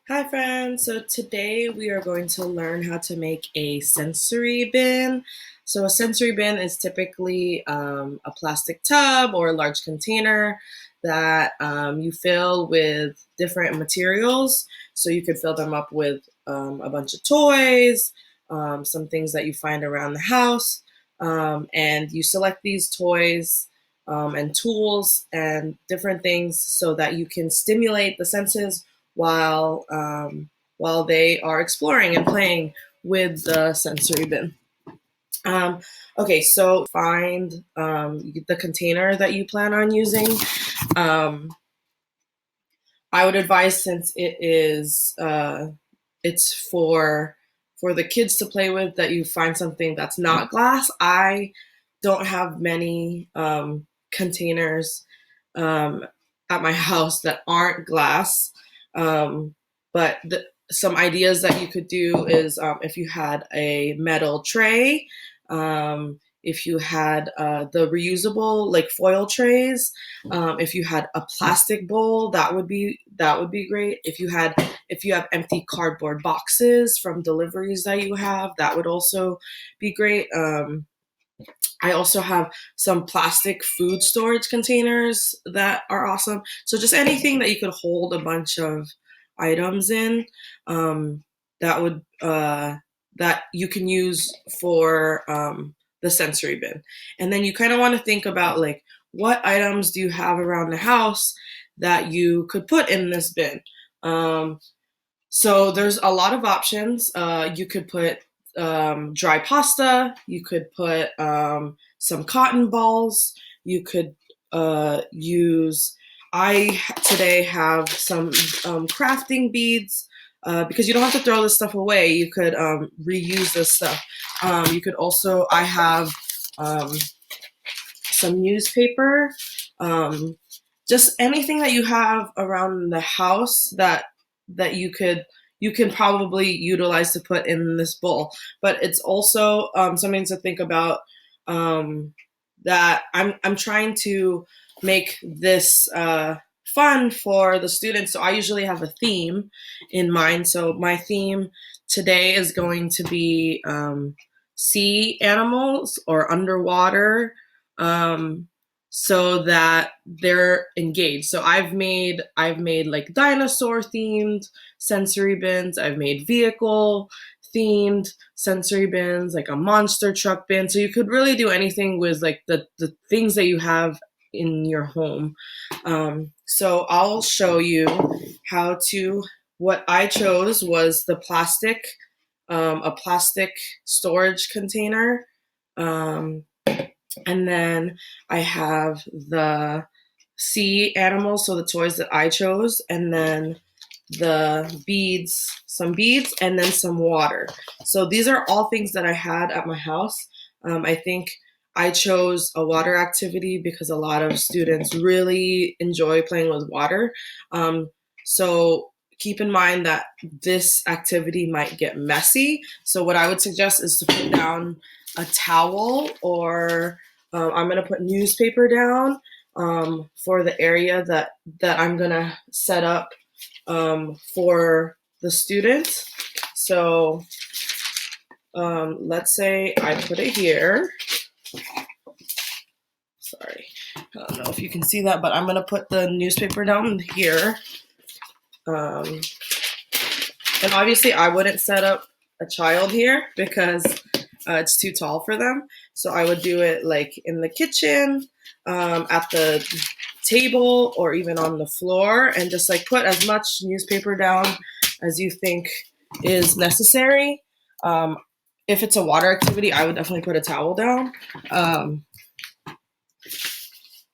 Hi friends, so today we are going to learn how to make a sensory bin. So a sensory bin is typically a plastic tub or a large container that you fill with different materials. So you could fill them up with a bunch of toys, some things that you find around the house, and you select these toys and tools and different things so that you can stimulate the senses while while they are exploring and playing with the sensory bin. Um, okay, so find the container that you plan on using. Um, I would advise, since it's for the kids to play with, that you find something that's not glass. I don't have many containers um, at my house that aren't glass. Um, but some ideas that you could do is, if you had a metal tray, if you had the reusable like foil trays, if you had a plastic bowl, that would be great. If you have empty cardboard boxes from deliveries that you have, that would also be great. I also have some plastic food storage containers that are awesome. So just anything that you could hold a bunch of items in, um, that would that you can use for the sensory bin. And then you kind of want to think about, like, what items do you have around the house that you could put in this bin. Um, so there's a lot of options. You could put dry pasta. You could put some cotton balls. You could use. I today have some crafting beads, because you don't have to throw this stuff away. You could reuse this stuff. You could also. I have um, some newspaper. Um, just anything that you have around the house that you can probably utilize to put in this bowl. But it's also something to think about, um, that I'm trying to make this fun for the students. So I usually have a theme in mind. So my theme today is going to be sea animals or underwater, um, so that they're engaged. So I've made like dinosaur themed sensory bins. I've made vehicle themed sensory bins, like a monster truck bin. So you could really do anything with like the things that you have in your home. So I'll show you how to. What I chose was a plastic storage container. Um, and then I have the sea animals, so the toys that I chose, and then the beads, some beads, and then some water. So these are all things that I had at my house. I think I chose a water activity because a lot of students really enjoy playing with water. So keep in mind that this activity might get messy. So what I would suggest is to put down a towel, or I'm going to put newspaper down for the area that I'm going to set up for the students. So let's say I put it here. Sorry, I don't know if you can see that, but I'm going to put the newspaper down here. Um, and obviously, I wouldn't set up a child here because it's too tall for them. So I would do it like in the kitchen, at the table, or even on the floor, and just like put as much newspaper down as you think is necessary. Um, if it's a water activity, I would definitely put a towel down. Um,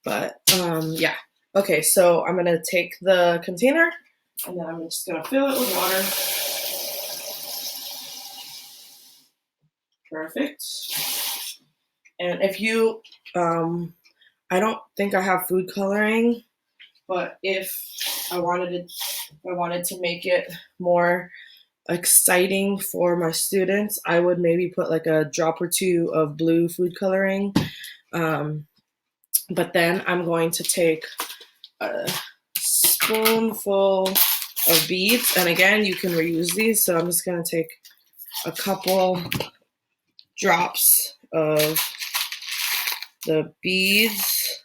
but yeah. Okay, so I'm gonna take the container and then I'm just gonna fill it with water. Perfect. And if you, I don't think I have food coloring, but if I wanted to make it more exciting for my students, I would maybe put like a drop or two of blue food coloring. Um, but then I'm going to take a spoonful of beads. And again, you can reuse these. So I'm just going to take a couple drops of the beads,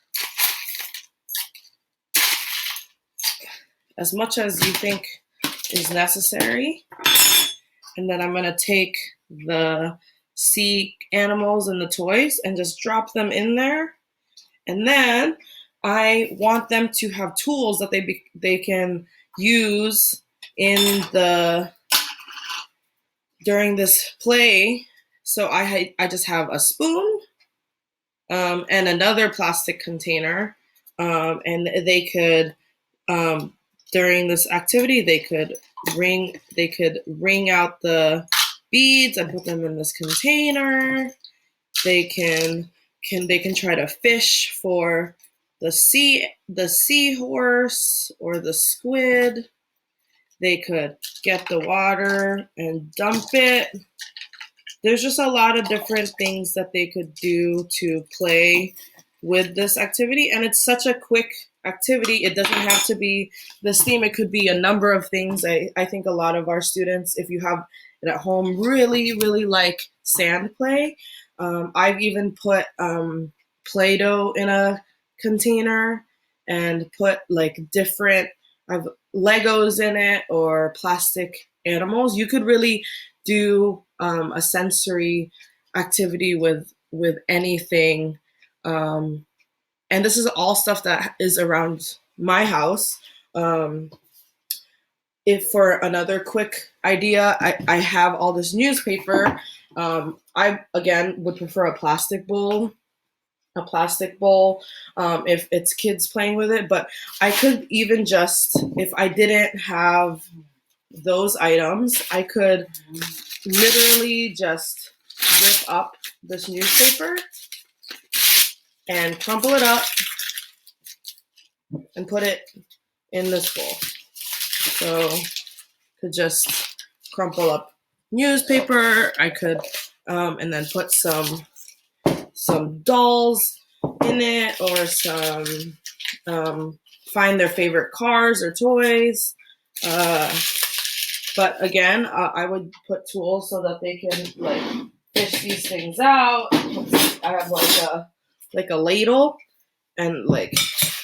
as much as you think is necessary. And then I'm going to take the sea animals and the toys and just drop them in there. And then I want them to have tools that they can use in during this play. So I just have a spoon and another plastic container, and they could during this activity they could wring out the beads and put them in this container. They can try to fish for the seahorse or the squid. They could get the water and dump it. There's just a lot of different things that they could do to play with this activity. And it's such a quick activity. It doesn't have to be this theme. It could be a number of things. I think a lot of our students, if you have it at home, really, really like sand play. I've even put Play-Doh in a container and put like different Legos in it or plastic animals. You could really do a sensory activity with anything. And this is all stuff that is around my house. If for another quick idea, I have all this newspaper. I again would prefer a plastic bowl. If it's kids playing with it, but I could even just, if I didn't have those items, I could literally just rip up this newspaper and crumple it up and put it in this bowl. So could just crumple up newspaper. I could and then put some dolls in it, or some find their favorite cars or toys. But again, I would put tools so that they can like fish these things out. I have like a ladle, and like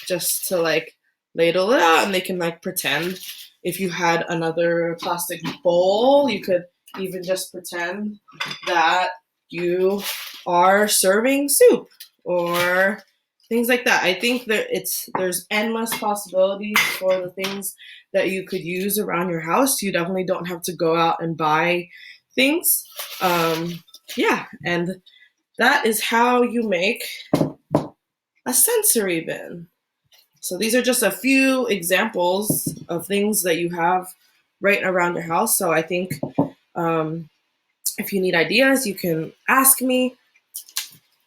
just to like ladle it out, and they can like pretend. If you had another plastic bowl, you could even just pretend that you are serving soup or things like that. I think that there's endless possibilities for the things that you could use around your house. You definitely don't have to go out and buy things. Yeah, and that is how you make a sensory bin. So these are just a few examples of things that you have right around your house. So I think if you need ideas, you can ask me.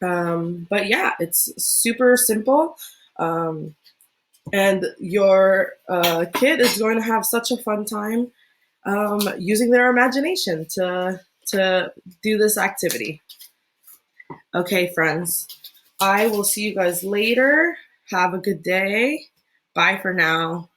But yeah, it's super simple. And your kid is going to have such a fun time using their imagination to do this activity. Okay, friends. I will see you guys later. Have a good day. Bye for now.